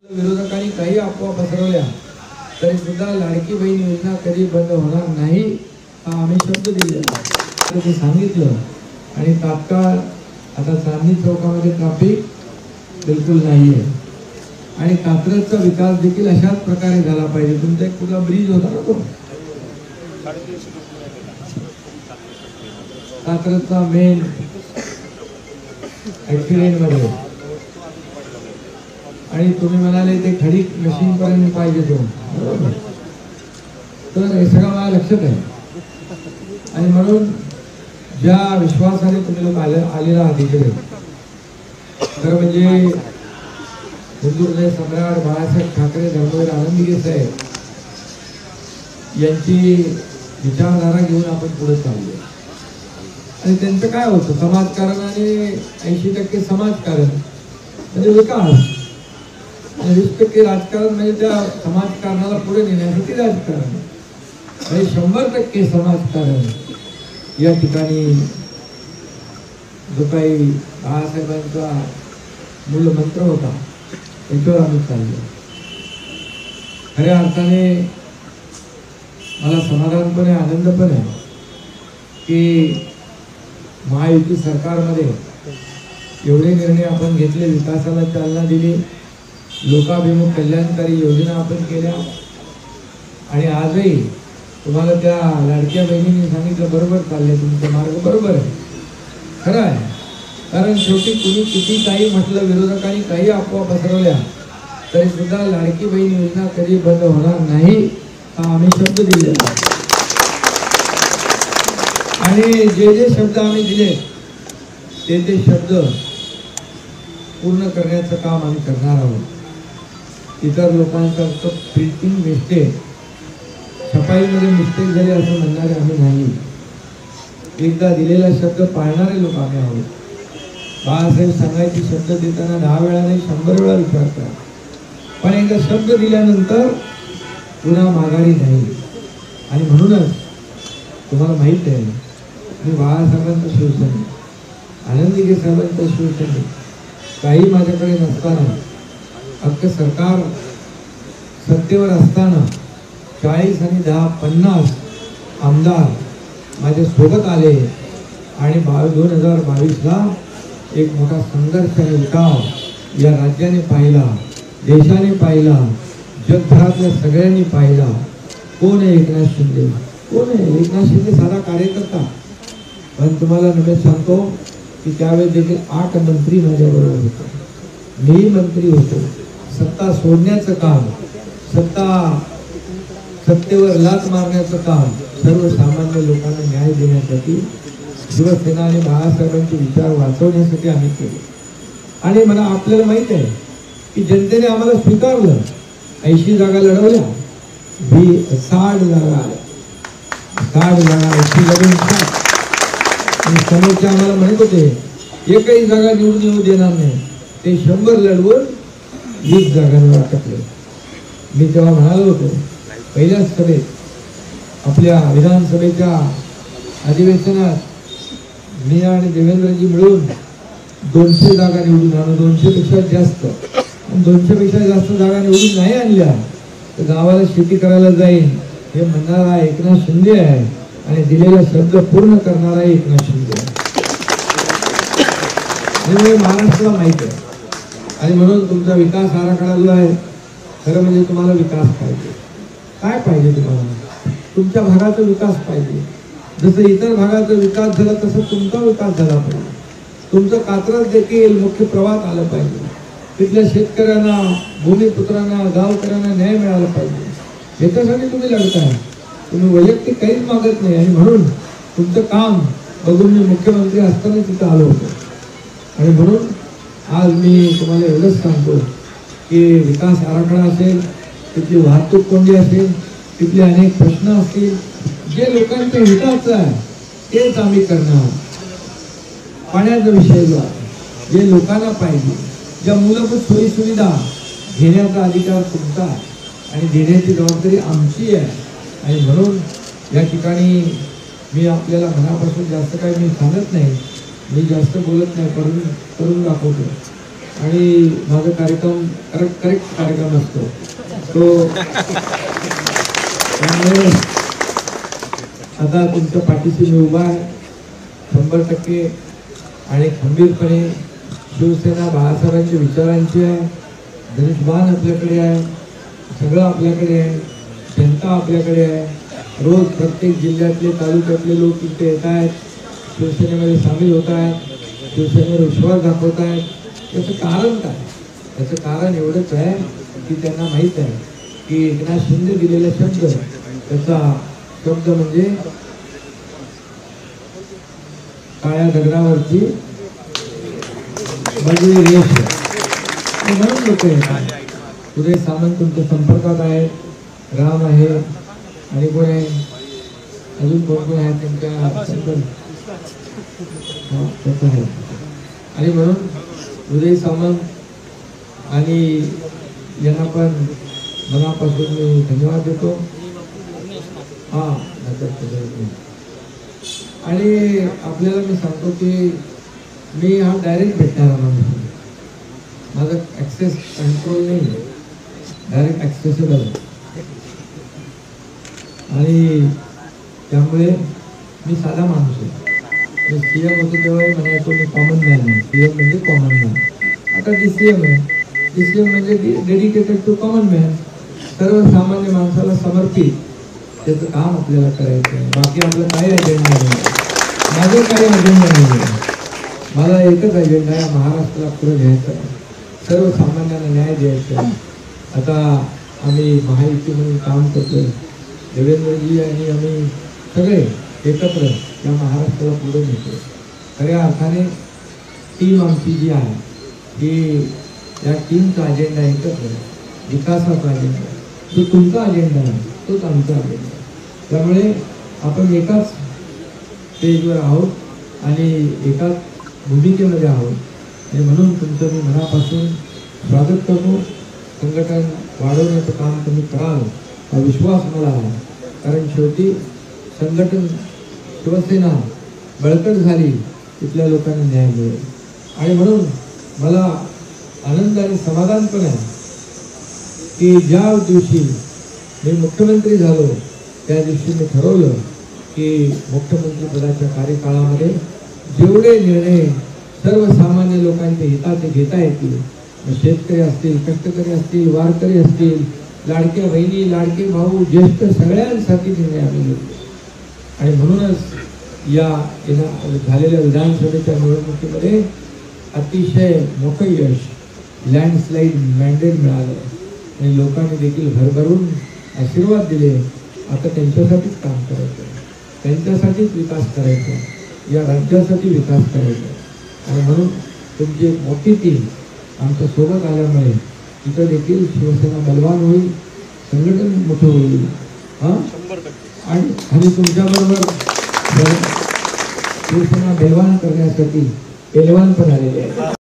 विरोधकांनी काही अफवा पसरवल्या तरी सुद्धा लाडकी बहीण योजना कधी बंद होणार नाही हा आम्ही शब्द दिलेला ते सांगितलं। आणि तात्काळ आता चांदणी चौकामध्ये ट्रॅफिक बिलकुल नाहीये आणि कात्रजचा विकास देखील अशाच प्रकारे झाला पाहिजे। तुमचा एक कुठला ब्रिज होता ना तो कात्रजचा मेन ऍक्सिडेंट मध्ये आणि तुम्ही म्हणाले ते खडी मशीन पर्यंत पाहिजे तो तर हे सगळं मला लक्षात आहे। आणि म्हणून ज्या विश्वासाने तुम्ही लोक आलेला आहात इकडे तर म्हणजे हिंदुहृदय सम्राट बाळासाहेब ठाकरे धर्मवीर आनंदीगे साहेब यांची विचारधारा घेऊन आपण पुढे चाललो। आणि त्यांचं काय होतं समाजकारण आणि 80% समाजकारण म्हणजे विकास आणि 20% राजकारण म्हणजे त्या समाजकारणाला पुढे नेण्यासाठी राजकारण आणि 100% समाजकारण। या ठिकाणी जो काही बाळासाहेबांचा मूलमंत्र होता त्याच्यावर आम्ही चाललो। खऱ्या अर्थाने मला समाधान पण आहे आनंद पण आहे की महायुती सरकारमध्ये एवढे निर्णय आपण घेतले, विकासाला चालना दिली, लोकाभिमुख कल्याणकारी योजना आपण केल्या आणि आजही तुम्हाला त्या लाडक्या बहिणींनी सांगितलं बरोबर चालले, तुमचा मार्ग बरोबर आहे, खरं आहे। कारण शेवटी कुणी किती काही म्हटलं, विरोधकांनी काही अफवा पसरवल्या तरी सुद्धा लाडकी बहीण योजना कधी बंद होणार नाही हा आम्ही शब्द दिलेला। आणि जे जे शब्द आम्ही दिले ते शब्द पूर्ण करण्याचं काम आम्ही करणार आहोत। इतर लोकांचा प्रिंटिंग मिस्टेक, छपाईमध्ये मिस्टेक झाली असं म्हणणारे आम्ही नाही। एकदा दिलेला शब्द पाळणारे लोक आम्ही आहोत। बाळासाहेब सांगायचे शब्द देताना 10 वेळा नाही 100 वेळा विचार करा, पण एकदा शब्द दिल्यानंतर पुन्हा माघारी नाही। आणि म्हणूनच तुम्हाला माहित आहे मी बाळासाहेबांचा शिवसैनिक, आनंदीगे साहेबांचा शिवसैनिक, काही माझ्याकडे नसताना अख्खं सरकार सत्तेवर असताना 40 आणि 10 50 आमदार माझ्या सोबत आले आणि 2022ला एक मोठा संघर्ष आणि उठाव या राज्याने पाहिला, देशाने पाहिला, जगभरातल्या सगळ्यांनी पाहिला। कोण आहे एकनाथ शिंदे? कोण आहे एकनाथ शिंदे? साधा कार्यकर्ता। पण तुम्हाला नव्हे सांगतो की त्यावेळेस देखील 8 मंत्री माझ्याबरोबर होते, मी मंत्री होतो। सत्ता सोडण्याचं काम, सत्तेवर लाथ मारण्याचं काम सर्वसामान्य लोकांना न्याय देण्यासाठी शिवसेना आणि बाळासाहेबांचे विचार वाचवण्यासाठी आम्ही केले। आणि मला आपल्याला माहित आहे की जनतेने आम्हाला स्वीकारलं, 80 जागा लढवल्या, 60 जागा 80 लढून आणि समोरचे आम्हाला म्हणत होते एकही जागा निवडून येऊ देणार नाही, ते 100 लढवून 20 जागांवर अटकले। मी तेव्हा म्हणालो होतो पहिल्याच सभेत आपल्या विधानसभेच्या अधिवेशनात मी आणि देवेंद्रजी मिळून 200 जागा निवडून आणू, 200 पेक्षा जास्त, 200 पेक्षा जास्त जागा निवडून नाही आणल्या तर गावाला शेती करायला जाईन हे म्हणणारा एकनाथ शिंदे आहे आणि दिलेला शब्द पूर्ण करणारा एकनाथ शिंदे आहे। आणि महाराष्ट्राला माहित आहे आणि म्हणून तुमचा विकास आराखडा जो आहे खरं म्हणजे तुम्हाला विकास पाहिजे। काय पाहिजे तुम्हाला? तुमच्या भागाचा विकास पाहिजे। जसं इतर भागाचा विकास झाला तसं तुमचा विकास झाला पाहिजे। तुमचं कात्रज देखील मुख्य प्रवाहात आलं पाहिजे। तिथल्या शेतकऱ्यांना, भूमिपुत्रांना, गावकऱ्यांना न्याय मिळाला पाहिजे। याच्यासाठी तुम्ही लढताय, तुम्ही वैयक्तिक काहीच मागत नाही। आणि म्हणून तुमचं काम बघून मी मुख्यमंत्री असताना तिथं आलो होतो। आणि म्हणून आज मी तुम्हाला एवढंच सांगतो की विकास आराखडा असेल, तिथली वाहतूक कोंडी असेल, तिथले अनेक प्रश्न असतील, जे लोकांच्या हिताचं आहे तेच आम्ही करणार। पाण्याचा विषय जो आहे, जे लोकांना पाहिजे, ज्या मूलभूत सोयी सुविधा घेण्याचा अधिकार तुमचा आणि देण्याची जबाबदारी आमची आहे। आणि म्हणून या ठिकाणी मी आपल्याला मनापासून जास्त काही मी सांगत नाही, मी जास्त बोलत नाही, करून दाखवतो। आणि माझा कार्यक्रम करेक्ट कार्यक्रम असतो तो. त्यामुळे आता तुमच्या पाठीशी मी उभा आहे 100% आणि खंबीरपणे. शिवसेना बाळासाहेबांच्या विचारांची आहे. धनुष्यबाण आपल्याकडे आहे, सगळं आपल्याकडे आहे, जनता आपल्याकडे आहे. रोज प्रत्येक जिल्ह्यातले तालुक्यातले लोक इथे येत आहेत, शिवसेनेमध्ये सामील होत आहेत, शिवसेनेवर विश्वास दाखवत आहेत. याचं कारण काय? याचं कारण एवढंच आहे की त्यांना माहीत आहे की एकनाथ शिंदे दिलेला शब्द, त्याचा शब्द म्हणजे काळ्या दगडावरची बगळी रेष. म्हणून लोक येतात. उदय सामंत तुमच्या संपर्कात आहे, राम आहे आणि कोण आहे अजून कोण आहे त्यांच्या त्याचं आहे. आणि म्हणून उदय सामंत आणि यांना पण मनापासून मी धन्यवाद देतो. आणि आपल्याला मी सांगतो की मी हा डायरेक्ट भेटणारा माणूस, माझा ॲक्सेस कंट्रोल नाही, डायरेक्ट ॲक्सेसेबल आहे. आणि त्यामुळे मी साधा माणूस आहे. मी CM होतो तेव्हाही म्हणायचो मी कॉमन मॅन आहे. CM म्हणजे कॉमन मॅन. आता DCM आहे. DCM म्हणजे डेडिकेटेड टू कॉमन मॅन, सर्वसामान्य माणसाला समर्पित. त्याचं काम आपल्याला करायचं आहे. बाकी आपलं काही अजेंडा नाही, माझं काही अजेंडा नाही आहे. मला एकच अजेंडा आहे, महाराष्ट्राला पुढे घ्यायचं आहे, सर्वसामान्यांना न्याय द्यायचा आहे. आता आम्ही महायुती म्हणून काम करतोय, देवेंद्रजी आणि आम्ही सगळे एकत्र या महाराष्ट्राला पुढे नेतो. खऱ्या अर्थाने टीम आमची जी आहे की या टीमचा अजेंडा एकच आहे, विकासाचा अजेंडा. जो तुमचा अजेंडा आहे तोच आमचा अजेंडा. त्यामुळे आपण एकाच स्टेजवर आहोत आणि एकाच भूमिकेमध्ये आहोत. आणि म्हणून तुमचं मी मनापासून स्वागत करतो. संघटन वाढवण्याचं काम तुम्ही कराल हा विश्वास मला आहे. कारण शेवटी संघटन शिवसेना बळकट झाली, तिथल्या लोकांना न्याय मिळेल. आणि म्हणून मला आनंद आणि समाधान पण आहे की ज्या दिवशी मी मुख्यमंत्री झालो त्या दिवशी मी ठरवलं की मुख्यमंत्रीपदाच्या कार्यकाळामध्ये जेवढे निर्णय सर्वसामान्य लोकांच्या हिताचे घेता येतील, शेतकरी असतील, कष्टकरी असतील, वारकरी असतील, लाडक्या बहिणी, लाडके भाऊ, ज्येष्ठ सगळ्यांसाठी निर्णय आम्ही घेतले. आणि म्हणूनच या झालेल्या विधानसभेच्या निवडणुकीमध्ये अतिशय मोठं यश, लँडस्लाईड मॅन्डेट मिळालं आणि लोकांनी देखील भरभरून आशीर्वाद दिले. आता त्यांच्यासाठीच काम करायचं, त्यांच्यासाठीच विकास करायचा, या राज्यासाठी विकास करायचा. आणि म्हणून तुमची एक मोठी टीम आमच्या सोबत आल्यामुळे तिथं देखील शिवसेना बलवान होईल, संघटन मोठं होईल. आणि तुमच्याबरोबर शिवसेना बेवान करण्यासाठी पेलवान पण आलेले आहे.